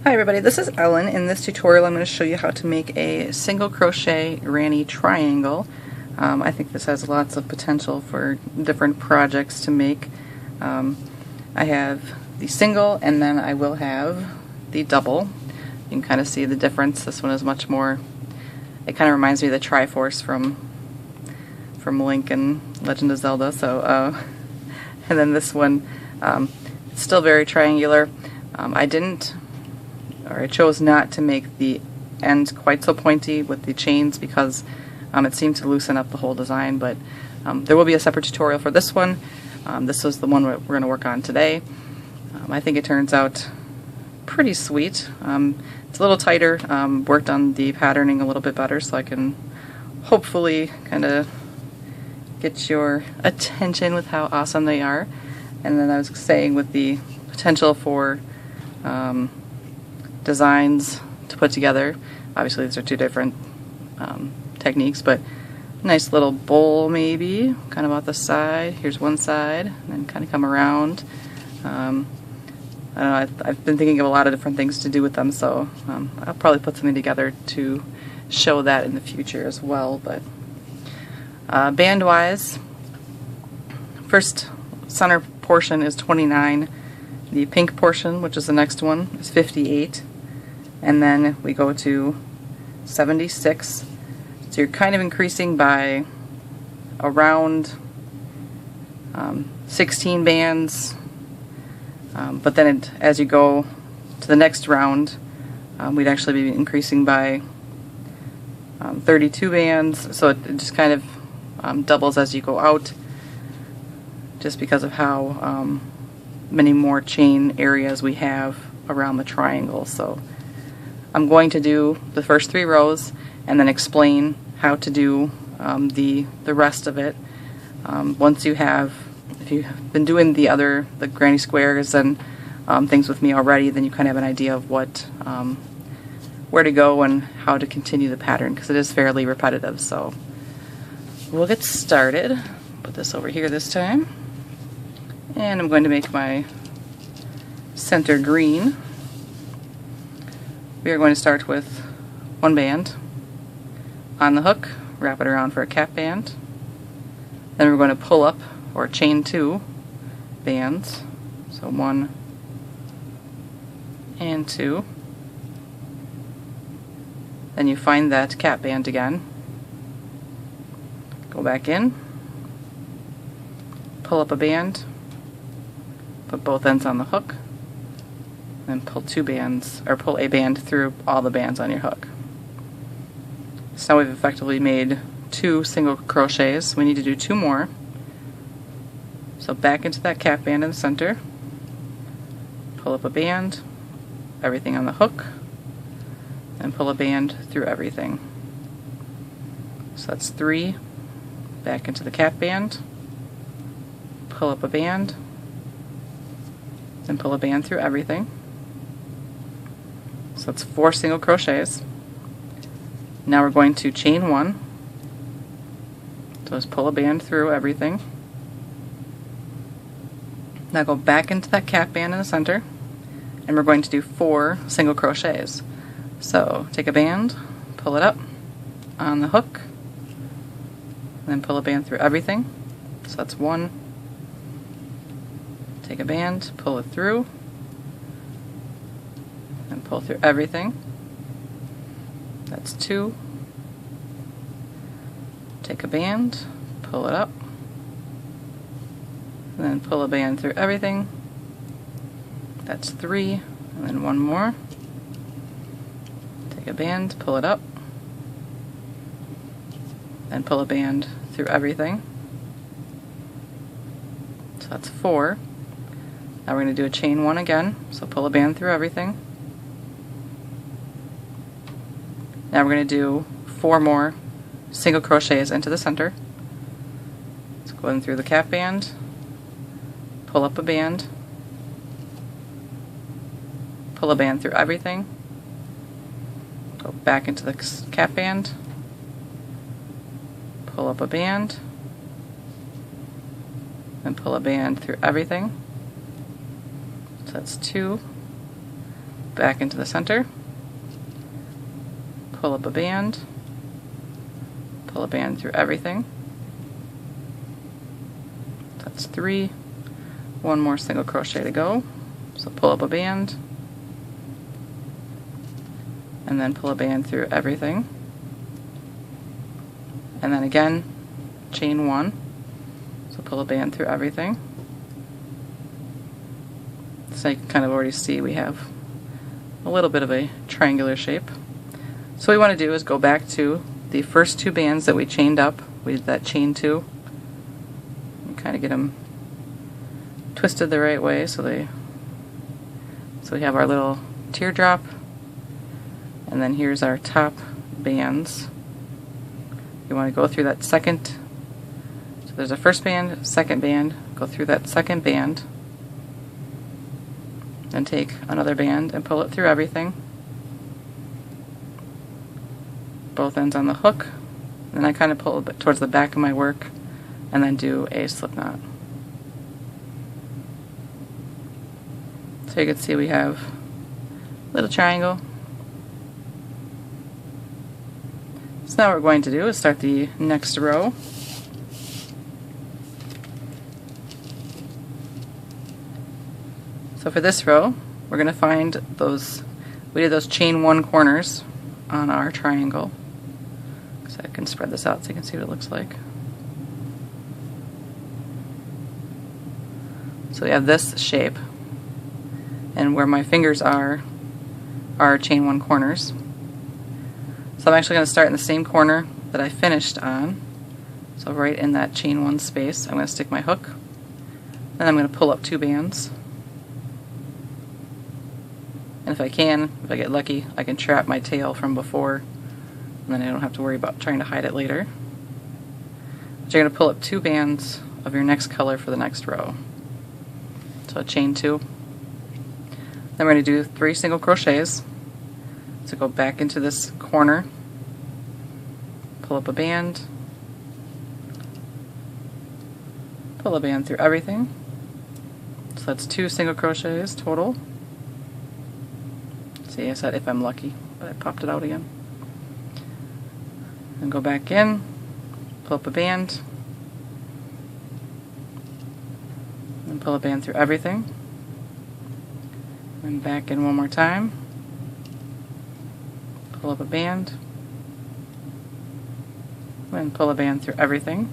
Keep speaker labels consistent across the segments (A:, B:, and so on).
A: Hi everybody, this is Ellen. In this tutorial I'm going to show you how to make a single crochet granny triangle. I think this has lots of potential for different projects to make. I have the single and then I will have the double. You can kind of see the difference. This one is much more, it kind of reminds me of the Triforce from Link and Legend of Zelda. So, and then this one, it's still very triangular. I chose not to make the ends quite so pointy with the chains because it seemed to loosen up the whole design, but there will be a separate tutorial for this one. This was the one we're going to work on today. I think it turns out pretty sweet. It's a little tighter, worked on the patterning a little bit better so I can hopefully kind of get your attention with how awesome they are. And then I was saying with the potential for designs to put together. Obviously these are two different techniques, but nice little bowl maybe, kind of off the side. Here's one side, and then kind of come around. I don't know, I've been thinking of a lot of different things to do with them, so I'll probably put something together to show that in the future as well. But band-wise, first center portion is 29. The pink portion, which is the next one, is 58. And then we go to 76. So you're kind of increasing by around 16 bands. But then as you go to the next round, we'd actually be increasing by 32 bands. So it just kind of doubles as you go out, just because of how many more chain areas we have around the triangle. So I'm going to do the first 3 rows and then explain how to do the rest of it. Once you have, if you've been doing the granny squares and things with me already, then you kind of have an idea of what where to go and how to continue the pattern, because it is fairly repetitive. So we'll get started. Put this over here this time. And I'm going to make my center green. We are going to start with 1 band on the hook, wrap it around for a cap band. Then we're going to pull up or chain 2 bands. So 1 and 2. Then you find that cap band again. Go back in, pull up a band, put both ends on the hook, and pull 2 bands, or pull a band through all the bands on your hook. So now we've effectively made 2 single crochets. We need to do 2 more. So back into that cap band in the center, pull up a band, everything on the hook, and pull a band through everything. So that's 3, back into the cap band, pull up a band, and pull a band through everything. So that's 4 single crochets. Now we're going to chain 1. So just pull a band through everything. Now go back into that cap band in the center, and we're going to do 4 single crochets. So take a band, pull it up on the hook, and then pull a band through everything. So that's 1. Take a band, pull it through, and pull through everything. That's 2. Take a band, pull it up, and then pull a band through everything. That's 3, and then 1 more. Take a band, pull it up, and pull a band through everything. So that's 4. Now we're going to do a chain 1 again, so pull a band through everything. Now we're going to do 4 more single crochets into the center. Let's go in through the cap band, pull up a band, pull a band through everything, go back into the cap band, pull up a band, and pull a band through everything. So that's 2, back into the center, pull up a band, pull a band through everything. That's 3. One more single crochet to go. So pull up a band, and then pull a band through everything. And then again, chain 1. So pull a band through everything. So you can kind of already see we have a little bit of a triangular shape. So what we want to do is go back to the first 2 bands that we chained up. We did that chain 2. And kind of get them twisted the right way so we have our little teardrop, and then here's our top bands. You want to go through that second, so there's a first band, second band, go through that second band, then take another band and pull it through everything, both ends on the hook, and I kind of pull a bit towards the back of my work and then do a slip knot. So you can see we have a little triangle. So now what we're going to do is start the next row. So for this row, we're going to find those, we did those chain 1 corners on our triangle. So I can spread this out so you can see what it looks like. So we have this shape, and where my fingers are chain 1 corners. So I'm actually going to start in the same corner that I finished on. So right in that chain 1 space, I'm going to stick my hook, and I'm going to pull up 2 bands. And if I get lucky, I can trap my tail from before, and then I don't have to worry about trying to hide it later. But you're going to pull up 2 bands of your next color for the next row. So chain 2. Then we're going to do 3 single crochets. So go back into this corner, pull up a band, pull a band through everything. So that's 2 single crochets total. See, I said if I'm lucky, but I popped it out again. And go back in, pull up a band, and pull a band through everything. And back in one more time, pull up a band, and pull a band through everything.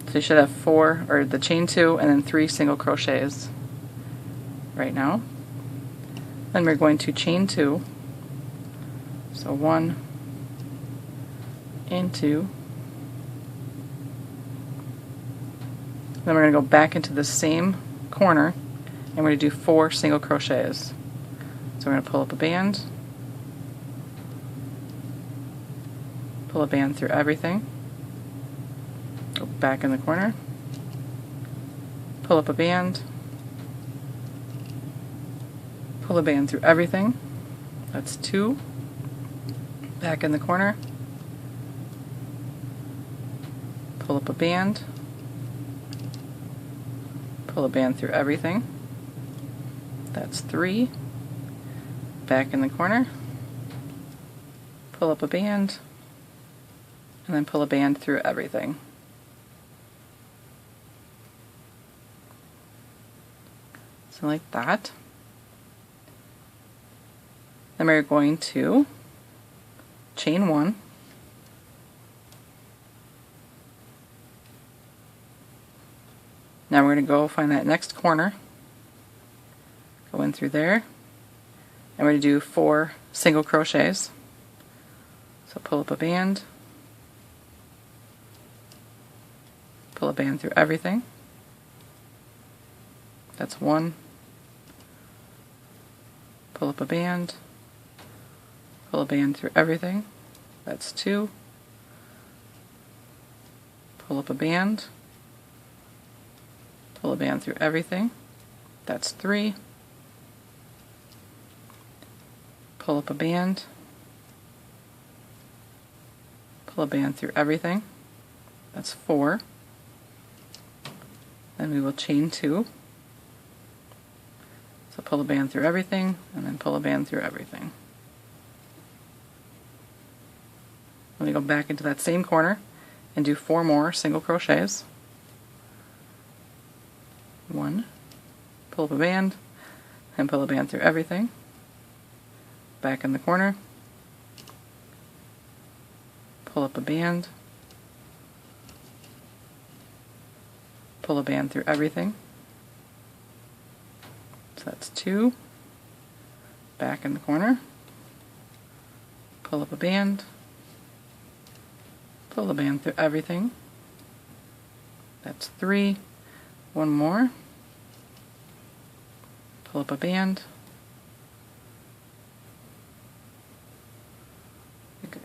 A: So you should have 4, or the chain 2, and then 3 single crochets right now. Then we're going to chain 2, so 1 and 2. Then we're going to go back into the same corner, and we're going to do 4 single crochets. So we're going to pull up a band, pull a band through everything, go back in the corner, pull up a band, pull a band through everything. That's 2. Back in the corner, pull up a band, pull a band through everything. That's 3. Back in the corner, pull up a band, and then pull a band through everything. So like that. Then we're going to chain 1, now we're going to go find that next corner, go in through there, and we're going to do 4 single crochets. So pull up a band, pull a band through everything. That's 1. Pull up a band, pull a band through everything. That's 2. Pull up a band, pull a band through everything. That's 3. Pull up a band, pull a band through everything. That's 4. Then we will chain 2. So pull a band through everything, and then pull a band through everything. Let me go back into that same corner and do 4 more single crochets. 1, pull up a band, and pull a band through everything. Back in the corner, pull up a band, pull a band through everything. So that's 2. Back in the corner, pull up a band, pull a band through everything. That's 3. 1 more, pull up a band, okay.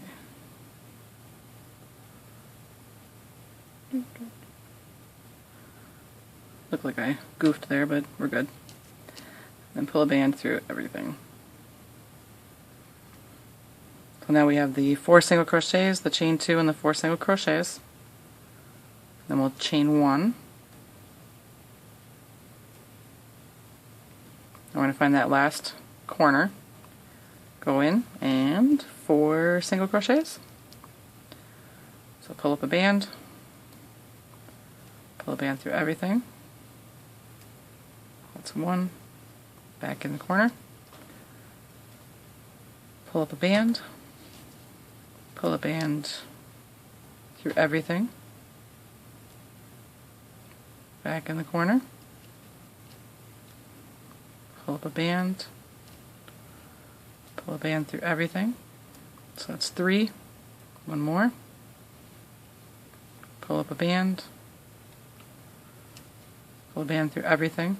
A: Looked like I goofed there, but we're good. Then pull a band through everything. So now we have the 4 single crochets, the chain 2, and the 4 single crochets. Then we'll chain 1. I want to find that last corner. Go in and 4 single crochets. So pull up a band, pull a band through everything. That's 1. Back in the corner. Pull up a band, pull a band through everything. Back in the corner. Pull up a band, pull a band through everything. So that's 3. 1 more. Pull up a band, pull a band through everything.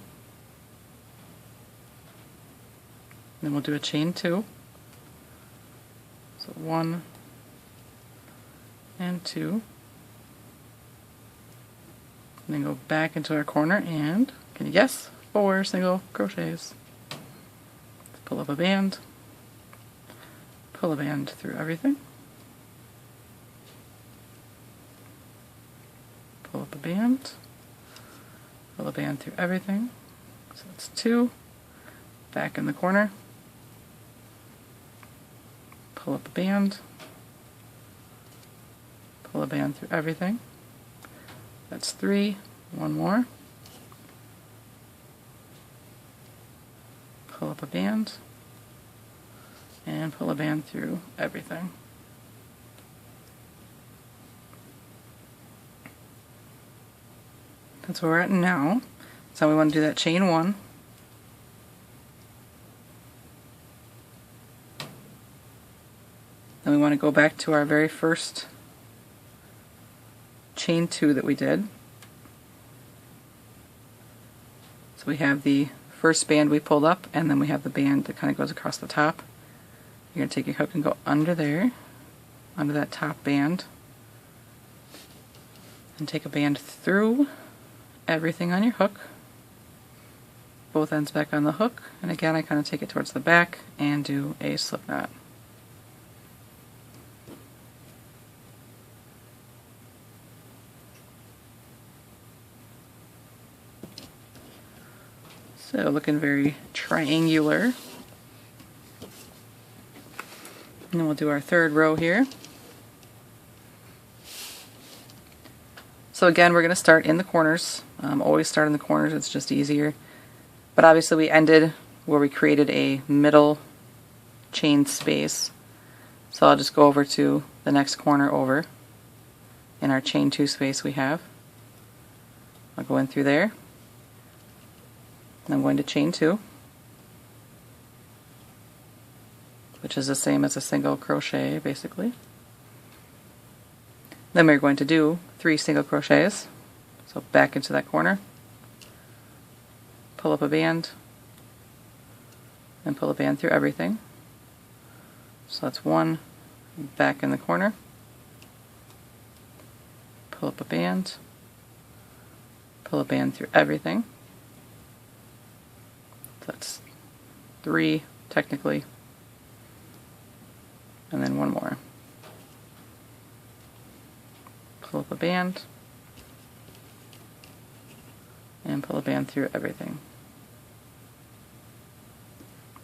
A: Then we'll do a chain 2. So 1 and 2. And then go back into our corner and, can you guess? 4 single crochets. Pull up a band, pull a band through everything, pull up a band, pull a band through everything. So that's 2. Back in the corner, pull up a band, pull a band through everything. That's 3. 1 more. Pull up a band, and pull a band through everything. That's where we're at now. So we want to do that chain 1. Then we want to go back to our very first chain 2 that we did. So we have the first band we pulled up, and then we have the band that kind of goes across the top. You're going to take your hook and go under there, under that top band, and take a band through everything on your hook, both ends back on the hook, and again I kind of take it towards the back and do a slip knot. So looking very triangular. And then we'll do our 3rd row here. So again, we're going to start in the corners. Always start in the corners, it's just easier. But obviously we ended where we created a middle chain space. So I'll just go over to the next corner over in our chain 2 space we have. I'll go in through there. I'm going to chain 2, which is the same as a single crochet basically. Then we're going to do 3 single crochets. So back into that corner, pull up a band, and pull a band through everything. So that's 1, back in the corner, pull up a band, pull a band through everything. That's 3 technically, and then 1 more. Pull up a band, and pull a band through everything.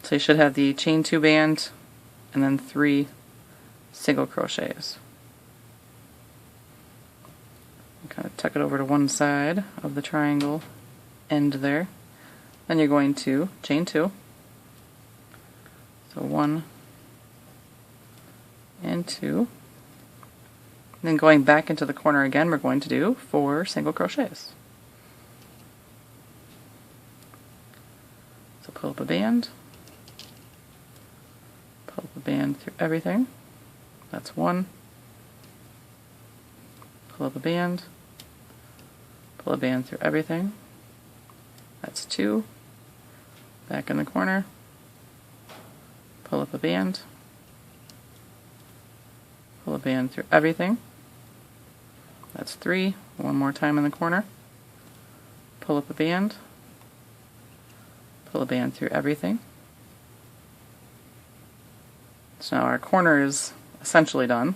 A: So you should have the chain 2 band and then 3 single crochets. Kind of tuck it over to one side of the triangle end there. Then you're going to chain 2. So 1 and 2. And then going back into the corner again, we're going to do 4 single crochets. So pull up a band, pull up a band through everything. That's 1. Pull up a band, pull a band through everything. That's 2. Back in the corner, pull up a band, pull a band through everything. That's 3. One more time in the corner, pull up a band, pull a band through everything. So now our corner is essentially done.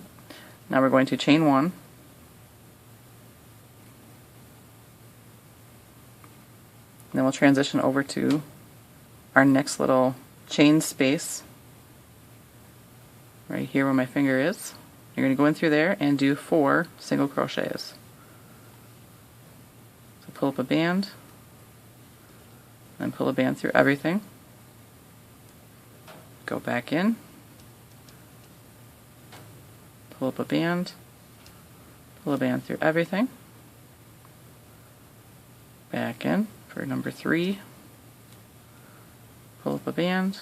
A: Now we're going to chain 1. Then we'll transition over to our next little chain space right here where my finger is. You're going to go in through there and do 4 single crochets. So pull up a band, then pull a band through everything. Go back in, pull up a band, pull a band through everything. Back in for number 3, pull up a band,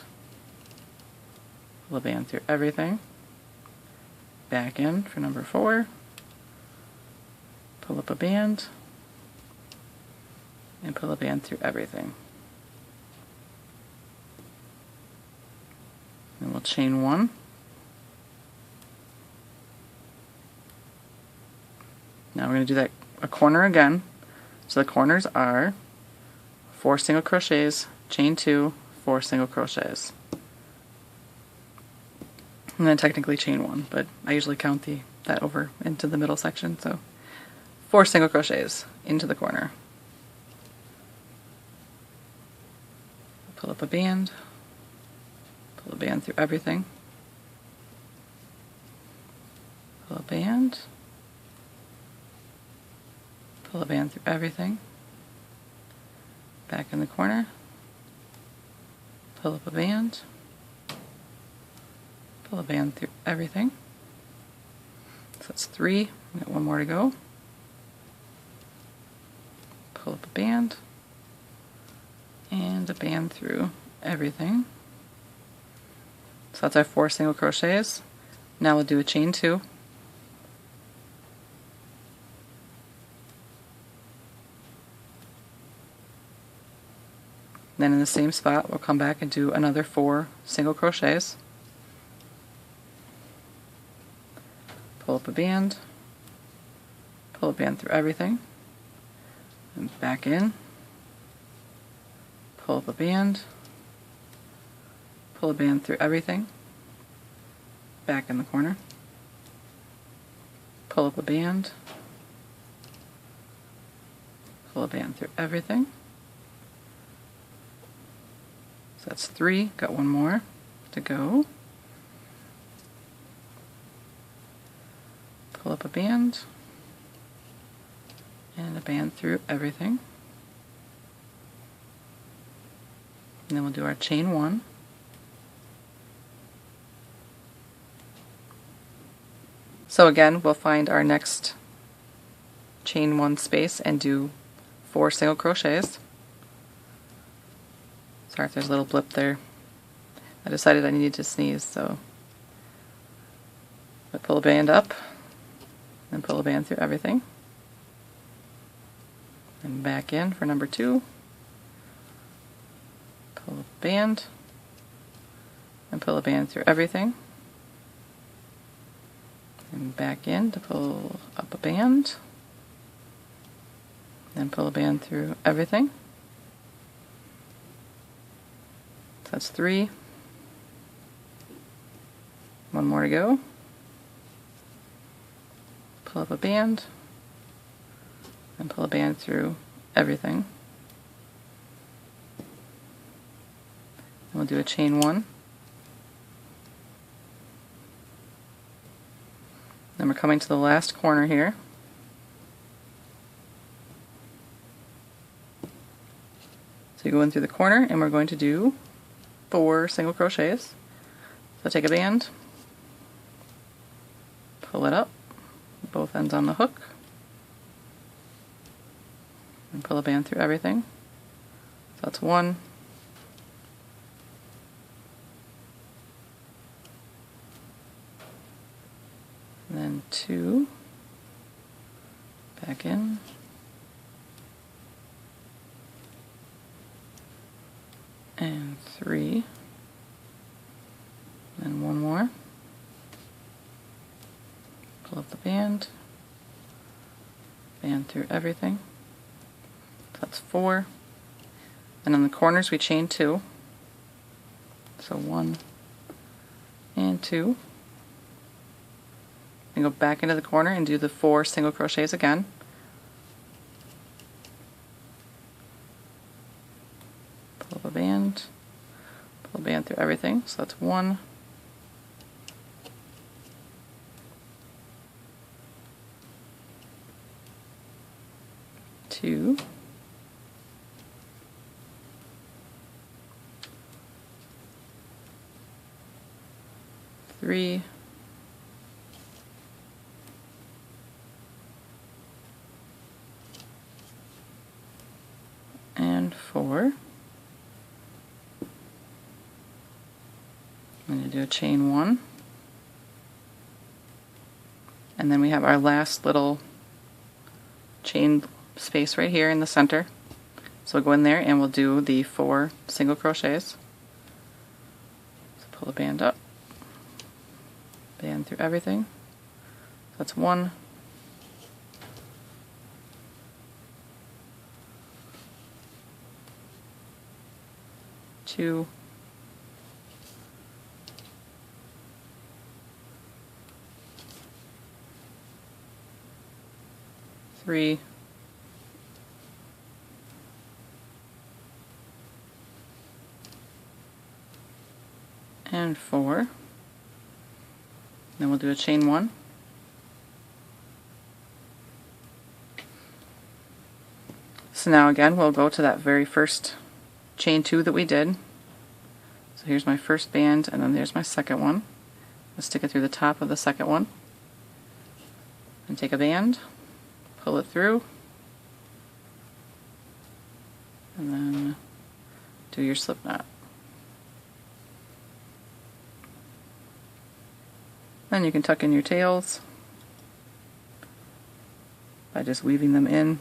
A: pull a band through everything. Back in for number 4, pull up a band, and pull a band through everything. And we'll chain 1. Now we're going to do that a corner again. So the corners are 4 single crochets, chain 2, 4 single crochets. And then technically chain 1, but I usually count that over into the middle section, so 4 single crochets into the corner. Pull up a band, pull a band through everything, pull a band, pull a band through everything, back in the corner, pull up a band, pull a band through everything. So that's 3, we've got 1 more to go. Pull up a band, and a band through everything. So that's our 4 single crochets. Now we'll do a chain 2. Then in the same spot we'll come back and do another 4 single crochets. Pull up a band, pull a band through everything, and back in, pull up a band, pull a band through everything, back in the corner, pull up a band, pull a band through everything. So that's 3, got 1 more to go. Pull up a band, and a band through everything. And then we'll do our chain 1. So again, we'll find our next chain 1 space and do 4 single crochets. Sorry if there's a little blip there. I decided I needed to sneeze, so I pull a band up, and pull a band through everything. And back in for number 2. Pull a band, and pull a band through everything. And back in to pull up a band, then pull a band through everything. So that's 3. 1 more to go. Pull up a band, and pull a band through everything. We'll do a chain 1. Then we're coming to the last corner here. So you go in through the corner and we're going to do 4 single crochets. So take a band, pull it up, both ends on the hook, and pull a band through everything. So that's 1, and then 2, back in, and 3, and 1 more, pull up the band, band through everything. So that's 4, and on the corners we chain 2, so 1 and 2, and go back into the corner and do the 4 single crochets again. Pull up a band, pull a band through everything, so that's 1, 2, 3, and 4. I'm going to do a chain 1, and then we have our last little chain space right here in the center. So we'll go in there and we'll do the 4 single crochets. So pull the band up, band through everything. So that's 1, 2, 3, and 4. Then we'll do a chain 1. So now again we'll go to that very first chain 2 that we did. So here's my first band, and then there's my second one. I'll stick it through the top of the second one, and take a band, pull it through, and then do your slip knot. Then you can tuck in your tails by just weaving them in.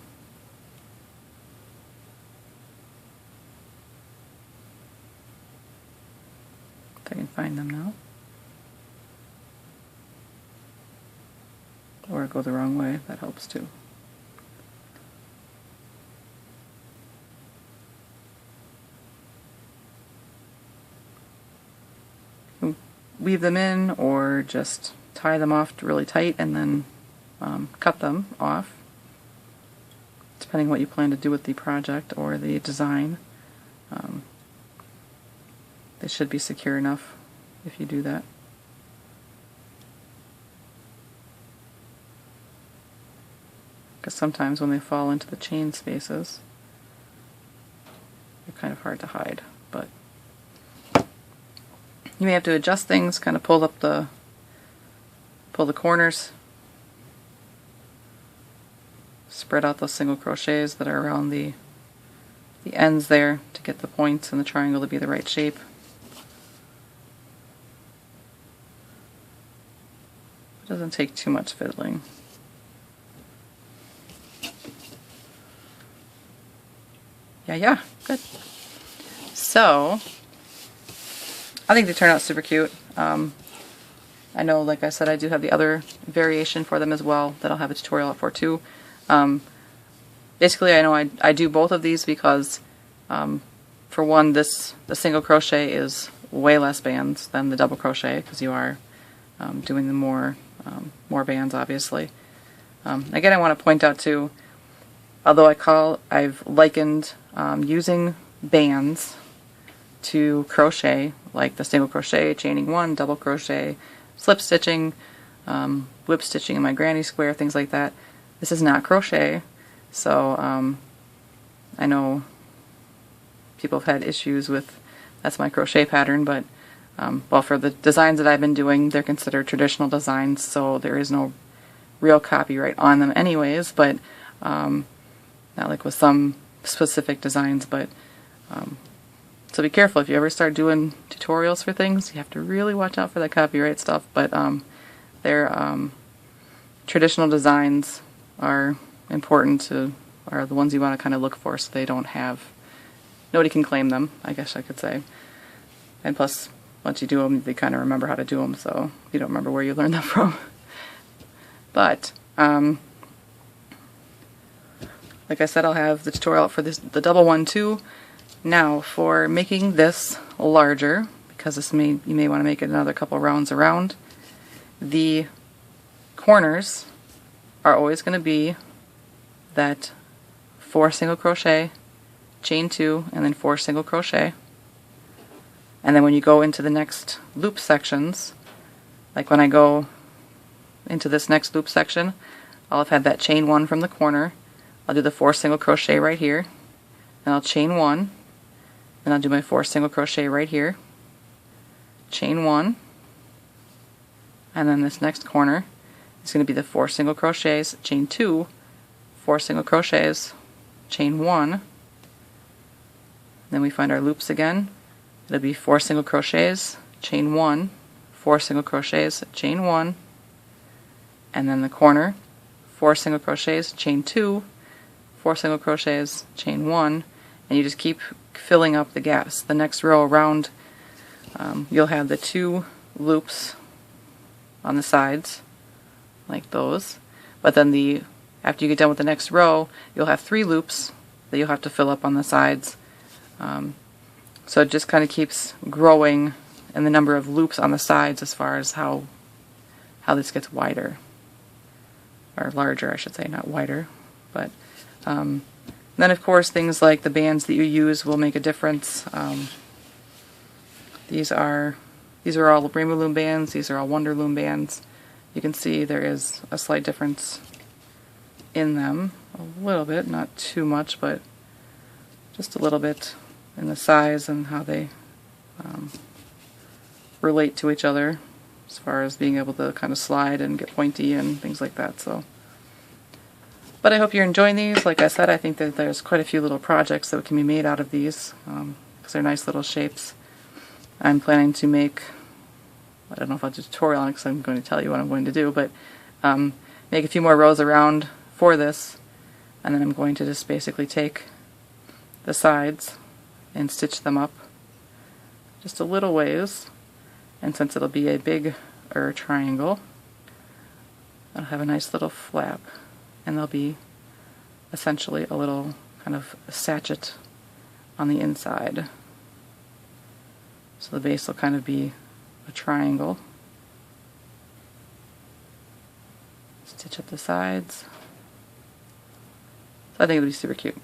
A: If I can find them now. Or go the wrong way, that helps too. Weave them in, or just tie them off really tight and then cut them off, depending what you plan to do with the project or the design. They should be secure enough if you do that. Because sometimes when they fall into the chain spaces, they're kind of hard to hide. But you may have to adjust things, kind of pull the corners, spread out those single crochets that are around the ends there to get the points in the triangle to be the right shape. It doesn't take too much fiddling. Yeah, good. So, I think they turn out super cute. I know, like I said, I do have the other variation for them as well that I'll have a tutorial for too. Basically, I know I do both of these because, for one, the single crochet is way less bands than the double crochet because you are doing the more bands, obviously. Again, I want to point out too, although I've likened using bands to crochet, like the single crochet, chaining one, double crochet, slip stitching, whip stitching in my granny square, things like that. This is not crochet, so I know people have had issues with that's my crochet pattern, but well, for the designs that I've been doing, they're considered traditional designs, so there is no real copyright on them anyways, but not like with some specific designs, but so be careful if you ever start doing tutorials for things. You have to really watch out for that copyright stuff, but they're traditional designs are important are the ones you want to kind of look for, so they don't have, nobody can claim them, I guess I could say. And plus, once you do them, they kind of remember how to do them, so you don't remember where you learned them from. But like I said, I'll have the tutorial for the double one too. Now for making this larger, because you may want to make it another couple rounds around, the corners are always going to be that 4 single crochet, chain 2, and then 4 single crochet. And then when you go into the next loop sections, like when I go into this next loop section, I'll have had that chain 1 from the corner. I'll do the 4 single crochet right here, and I'll chain 1, and I'll do my 4 single crochet right here, chain 1, and then this next corner is going to be the 4 single crochets, chain 2, 4 single crochets, chain 1, then we find our loops again. It'll be 4 single crochets, chain 1, 4 single crochets, chain 1, and then the corner, 4 single crochets, chain 2, 4 single crochets, chain 1, and you just keep filling up the gaps. The next row around, you'll have the 2 loops on the sides, like those, but then after you get done with the next row, you'll have 3 loops that you'll have to fill up on the sides. So it just kind of keeps growing in the number of loops on the sides as far as how this gets wider. Or larger, I should say, not wider. But then of course things like the bands that you use will make a difference. These are all Rainbow Loom bands, these are all Wonder Loom bands. You can see there is a slight difference in them. A little bit, not too much, but just a little bit in the size and how they relate to each other as far as being able to kind of slide and get pointy and things like that. So, but I hope you're enjoying these. Like I said, I think that there's quite a few little projects that can be made out of these because they're nice little shapes. I'm planning to make, I don't know if I'll do a tutorial on it because I'm going to tell you what I'm going to do, but make a few more rows around for this, and then I'm going to just basically take the sides and stitch them up just a little ways, and since it'll be a bigger triangle, I'll have a nice little flap, and there'll be essentially a little kind of sachet on the inside. So the base will kind of be a triangle. Stitch up the sides. So I think it'll be super cute.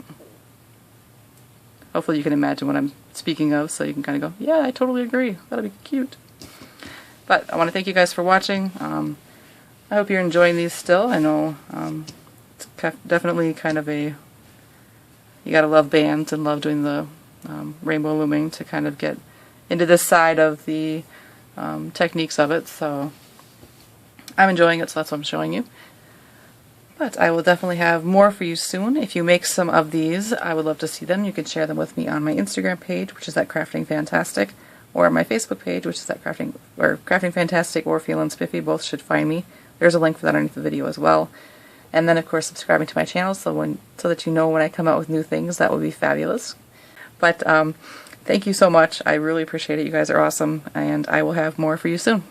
A: Hopefully you can imagine what I'm speaking of, so you can kind of go, yeah, I totally agree. That'll be cute. But I want to thank you guys for watching. I hope you're enjoying these still. I know it's definitely kind of you gotta love bands and love doing the rainbow looming to kind of get into this side of the techniques of it. So I'm enjoying it, so that's what I'm showing you. But I will definitely have more for you soon. If you make some of these, I would love to see them. You can share them with me on my Instagram page, which is at Crafting Fantastic, or my Facebook page, which is at Crafting Fantastic or feelinspiffy. Both should find me. There's a link for that underneath the video as well. And then, of course, subscribing to my channel so that you know when I come out with new things. That would be fabulous. But thank you so much. I really appreciate it. You guys are awesome, and I will have more for you soon.